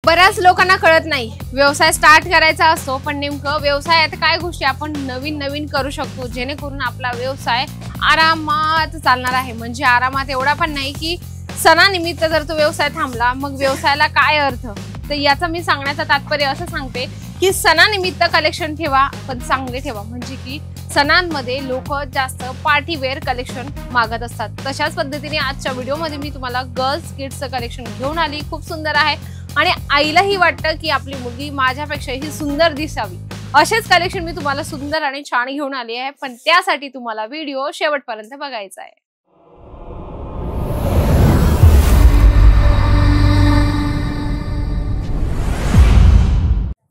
बऱ्याच लोकांना कळत नाही व्यवसाय स्टार्ट करायचा असतो, पण नेमकं व्यवसायात काय गोष्टी आपण नवीन नवीन करू शकतो जेणेकरून आपला व्यवसाय आरामात चालणार आहे। म्हणजे आरामात एवढा पण नाही की सणानिमित्त जर तो व्यवसाय थांबला मग व्यवसायाला काय अर्थ। तर याचा मी सांगण्याचं तात्पर्य असं सांगते की सणानिमित्त कलेक्शन ठेवा, पण चांगले ठेवा। म्हणजे की सणांमध्ये लोक जास्त पार्टी वेअर कलेक्शन मागत असतात। तशाच पद्धतीने आजच्या व्हिडिओमध्ये मी तुम्हाला गर्ल्स किड्सचं कलेक्शन घेऊन आली। खूप सुंदर आहे आणि आईलाही वाटतं की आपली मुलगी माझ्यापेक्षाही सुंदर दिसावी। असेच कलेक्शन मी तुम्हाला सुंदर आणि छान घेऊन आली आहे, पण त्यासाठी तुम्हाला व्हिडिओ शेवटपर्यंत बघायचा आहे।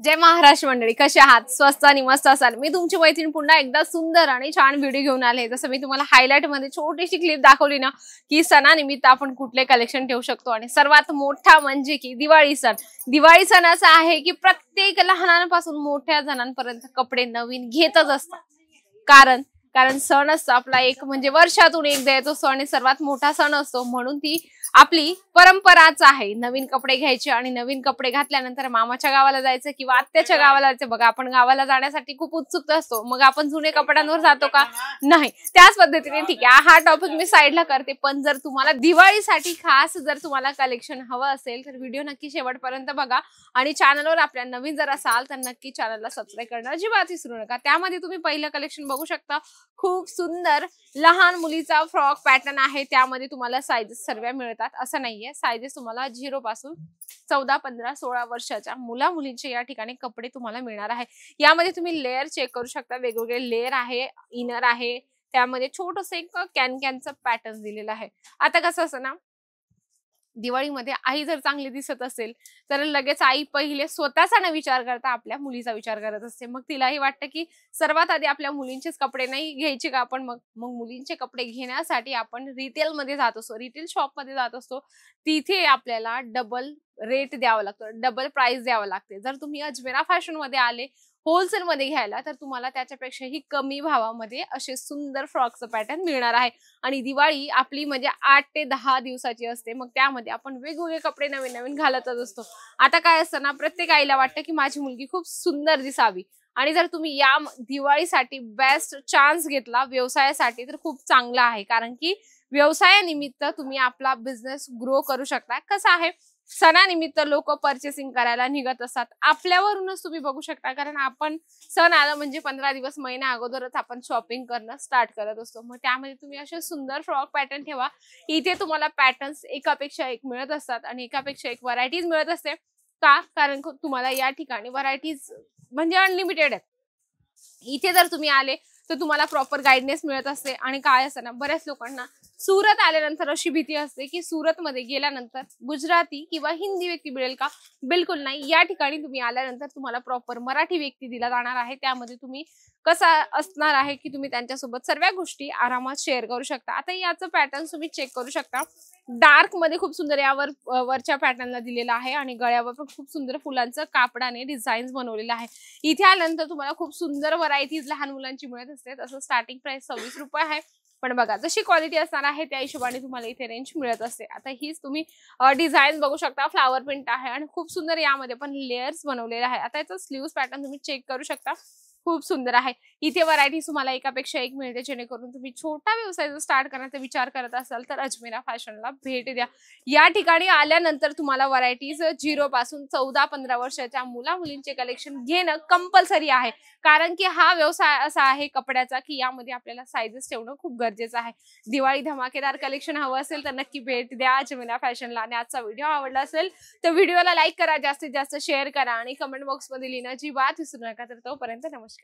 जय महाराष्ट्र मंडळी, कसे आहात? स्वस्त आणि मस्त असाल। मी तुमची मैत्रीण पुन्हा एकदा सुंदर आणि छान व्हिडिओ घेऊन आले। जसं मी तुम्हाला हायलाइट मध्ये छोटीशी क्लिप दाखवली ना की सणानिमित्त आपण कुठले कलेक्शन ठेवू शकतो। आणि सर्वात मोठा म्हणजे की दिवाळी सण। दिवाळी सण असा आहे की प्रत्येक लहानांपासून मोठ्या जणांपर्यंत कपडे नवीन घेतच असतात। कारण सण असतो आपला एक, म्हणजे वर्षातून एकदा येतो सण आणि सर्वात मोठा सण असतो, म्हणून ती आपली परंपराच आहे नवीन कपडे घ्यायचे। आणि नवीन कपडे घातल्यानंतर मामाच्या गावाला जायचं किंवा आत्याच्या गावाला जायचं। बघा, आपण गावाला जाण्यासाठी खूप उत्सुक असतो, मग आपण जुने कपड्यांवर जातो का? नाही। त्याच पद्धतीने ठीक आहे, हा टॉपिक मी साईडला करते, पण जर तुम्हाला दिवाळीसाठी खास जर तुम्हाला कलेक्शन हवं असेल तर व्हिडिओ नक्की शेवटपर्यंत बघा। आणि चॅनलवर आपल्या नवीन जर असाल तर नक्की चॅनलला सबस्क्राईब करणं अजिबात विसरू नका। त्यामध्ये तुम्ही पहिलं कलेक्शन बघू शकता, खूप सुंदर लहान मुलीचा फ्रॉक पॅटर्न आहे। त्यामध्ये तुम्हाला साइजेस सर्व मिळतात, असं नाहीये। साइजेस तुम्हाला 0 पासून 14, 15, 16 वर्षाच्या मुला मुलींचे या ठिकाणी कपडे तुम्हाला मिळणार आहे। यामध्ये तुम्ही लेअर चेक करू शकता, वेगवेगळे लेअर आहे, इनर आहे, त्यामध्ये छोटंसं एक कॅनचं पॅटर्न दिलेलं आहे। आता कसं असं ना, दिवाळीमध्ये आई जर चांगली दिसत असेल तर लगेच आई पहिले स्वतःचा न विचार करता आपल्या मुलीचा विचार करत असते। मग तिलाही वाटतं की सर्वात आधी आपल्या मुलींचेच कपडे नाही घ्यायचे का आपण, मग मुलींचे कपडे घेण्यासाठी आपण रिटेल मध्ये जात असतो, रिटेल शॉप मध्ये जात असतो। तिथे आपल्याला डबल रेट द्यावा लागतो, डबल प्राइस द्यावं लागते। जर तुम्ही अजमेरा फॅशन मध्ये आले होलसेल मध्ये घ्यायला तर तुम्हाला त्याच्यापेक्षाही कमी भावामध्ये असे सुंदर फ्रॉकचं पॅटर्न मिळणार आहे। आणि दिवाळी आपली म्हणजे 8 ते 10 दिवसाची असते, मग त्यामध्ये आपण वेगवेगळे कपडे नवीन नवीन घालतच असतो। आता काय असतं ना, प्रत्येक आईला वाटतं की माझी मुलगी खूप सुंदर दिसावी। आणि जर तुम्ही या दिवाळीसाठी बेस्ट चान्स घेतला व्यवसायासाठी तर खूप चांगला आहे, कारण की व्यवसायानिमित्त तुम्ही आपला बिझनेस ग्रो करू शकता। कसं आहे, सणानिमित्त लोक परचेसिंग करायला निघत असतात, आपल्यावरूनच तुम्ही बघू शकता। कारण आपण सण आला म्हणजे 15 दिवस महिन्या अगोदरच आपण शॉपिंग करणं स्टार्ट करत असतो। मग त्यामध्ये तुम्ही असे सुंदर फ्रॉक पॅटर्न ठेवा। इथे तुम्हाला पॅटर्न्स एकापेक्षा एक मिळत असतात आणि एकापेक्षा एक व्हरायटीज मिळत असते। का? कारण तुम्हाला या ठिकाणी व्हरायटीज म्हणजे अनलिमिटेड आहेत। इथे जर तुम्ही आले तर तुम्हाला प्रॉपर गाइडनेस मिळत असते। आणि काय असतं ना, बऱ्याच लोकांना सुरत आल्यानंतर अशी भीती असते की सुरत मध्ये गेल्यानंतर गुजराती किंवा हिंदी व्यक्ती मिळेल का? बिलकुल नाही। या ठिकाणी तुम्ही आल्यानंतर तुम्हाला प्रॉपर मराठी व्यक्ती दिला जाणार आहे। त्यामध्ये तुम्ही कसा असणार आहे की तुम्ही त्यांच्यासोबत सर्व गोष्टी आरामात शेअर करू शकता। आता याचं पॅटर्न तुम्ही चेक करू शकता, डार्क मध्ये खूप सुंदर यावर वरच्या पॅटर्नला दिलेला आहे आणि गळ्यावर पण खूप सुंदर फुलांचं कापडाने डिझाईन्स बनवलेलं आहे। इथे आल्यानंतर तुम्हाला खूप सुंदर व्हरायटीज लहान मुलांची मिळत असते। तसं स्टार्टिंग प्राइस 26 रुपये आहे, पण बघा जशी क्वालिटी असणार आहे त्या हिशोबाने तुम्हाला इथे रेंज मिळत असते। आता हीच तुम्ही डिझाईन बघू शकता, फ्लावर प्रिंट आहे आणि खूप सुंदर यामध्ये पण लेयर्स बनवलेले आहे। आता याचा स्लीव्स पॅटर्न तुम्ही चेक करू शकता, खूप सुंदर आहे। इथे व्हरायटी तुम्हाला एकापेक्षा एक मिळते, जेणेकरून तुम्ही छोटा व्यवसाय जर स्टार्ट करण्याचा विचार करत असाल तर अजमेरा फॅशनला भेट द्या। या ठिकाणी आल्यानंतर तुम्हाला व्हरायटीज 0 पासून 14, 15 वर्षाच्या मुला मुलींचे कलेक्शन घेणं कंपल्सरी आहे। कारण की हा व्यवसाय असा आहे कपड्याचा की यामध्ये आपल्याला साइजेस ठेवणं खूप गरजेचं आहे। दिवाळी धमाकेदार कलेक्शन हवं असेल तर नक्की भेट द्या अजमेरा फॅशनला। आणि आजचा व्हिडिओ आवडला असेल तर व्हिडिओला लाईक करा, जास्तीत जास्त शेअर करा आणि कमेंट बॉक्स मध्ये लिहिणं अजिबात विसरू नका। तर तोपर्यंत नमस्कार।